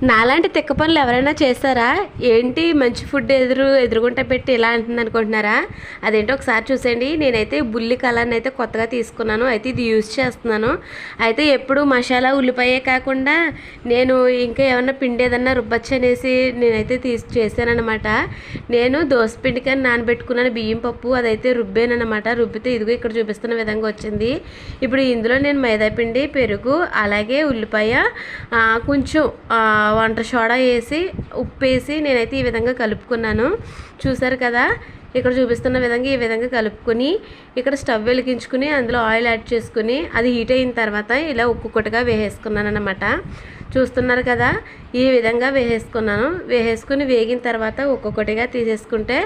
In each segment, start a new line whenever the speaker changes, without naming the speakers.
నాలాంటి తిక్క పనులు ఎవరైనా చేస్తారా? ఏంటి మంచి ఫుడ్ ఎదురుగుంట పెట్టి ఇలా అంటుంది అనుకుంటున్నారా? అదేంటో ఒకసారి చూసేయండి. నేనైతే బుల్లి కలర్ని అయితే కొత్తగా తీసుకున్నాను. అయితే ఇది యూజ్ చేస్తున్నాను. అయితే ఎప్పుడు మసాలా ఉల్లిపాయే కాకుండా నేను ఇంకా ఏమన్నా పిండి ఏదన్నా రుబ్బచ్చు అనేసి నేనైతే చేశానమాట. నేను దోసపిండికని నానబెట్టుకున్నాను బియ్యం పప్పు, అదైతే రుబ్బానమాట. రుబ్బితే ఇదిగో ఇక్కడ చూపిస్తున్న విధంగా వచ్చింది. ఇప్పుడు ఇందులో నేను మైదాపిండి, పెరుగు, అలాగే ఉల్లిపాయ, కొంచెం వంట సోడా వేసి ఉప్పు వేసి నేనైతే ఈ విధంగా కలుపుకున్నాను. చూసారు కదా, ఇక్కడ చూపిస్తున్న విధంగా ఈ విధంగా కలుపుకొని ఇక్కడ స్టవ్ వెలిగించుకుని అందులో ఆయిల్ యాడ్ చేసుకుని అది హీట్ అయిన తర్వాత ఇలా ఒక్కొక్కటిగా వేసేసుకున్నాను అన్నమాట. చూస్తున్నారు కదా, ఈ విధంగా వేసేసుకుని వేగిన తర్వాత ఒక్కొక్కటిగా తీసేసుకుంటే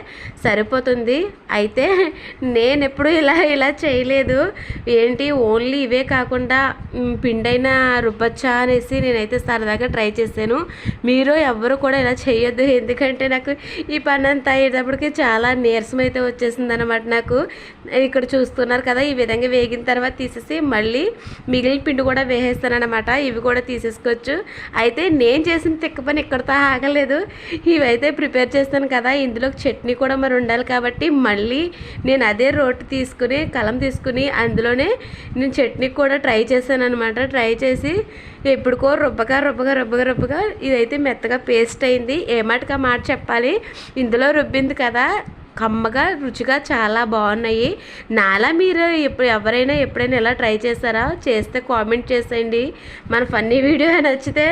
సరిపోతుంది. అయితే నేను ఎప్పుడు ఇలా చేయలేదు. ఏంటి ఓన్లీ ఇవే కాకుండా పిండైనా రుబ్బచ్చా అనేసి నేనైతే సరదాగా ట్రై చేశాను. మీరు ఎవ్వరు కూడా ఇలా చేయొద్దు, ఎందుకంటే నాకు ఈ పని అంతా అయ్యేటప్పటికి చాలా నీరసం అయితే వచ్చేసింది అనమాట. నాకు ఇక్కడ చూస్తున్నారు కదా, ఈ విధంగా వేగిన తర్వాత తీసేసి మళ్ళీ మిగిలిన పిండి కూడా వేసేస్తాను అనమాట. ఇవి కూడా తీసేసుకోవచ్చు. అయితే నేను చేసిన తిక్క పని ఇక్కడితో ఆగలేదు. ఇవైతే ప్రిపేర్ చేస్తాను కదా, ఇందులోకి చట్నీ కూడా మరి ఉండాలి కాబట్టి మళ్ళీ నేను అదే రోటి తీసుకుని కలం తీసుకుని అందులోనే నేను చట్నీ కూడా ట్రై చేశాను అనమాట. ట్రై చేసి ఎప్పుడుకో రుబ్బగా ఇదైతే మెత్తగా పేస్ట్ అయింది. ఏ మాటగా మాట చెప్పాలి, ఇందులో రుబ్బింది కదా కమ్మగా రుచిగా చాలా బాగున్నాయి. నాలా మీరు ఎవరైనా ఎప్పుడైనా ఇలా ట్రై చేస్తారా? చేస్తే కామెంట్ చేసేయండి. మన ఫన్నీ వీడియో నచ్చితే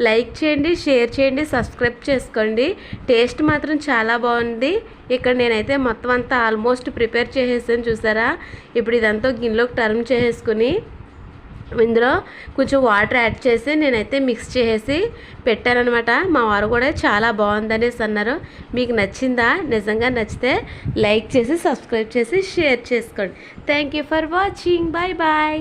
లైక్ చేయండి, షేర్ చేయండి, సబ్స్క్రైబ్ చేసుకోండి. టేస్ట్ మాత్రం చాలా బాగుంది. ఇక్కడ నేనైతే మొత్తం అంతా ఆల్మోస్ట్ ప్రిపేర్ చేసేసాను. చూసారా, ఇప్పుడు ఇదంతా గిన్నెలోకి టర్న్ చేసేసుకుని ఇందులో కొంచెం వాటర్ యాడ్ చేసి నేనైతే మిక్స్ చేసేసి పెట్టానమాట. మా వారు కూడా చాలా బాగుందనేసి అన్నారు. మీకు నచ్చిందా? నిజంగా నచ్చితే లైక్ చేసి సబ్స్క్రైబ్ చేసి షేర్ చేసుకోండి. Thank you for watching. Bye bye.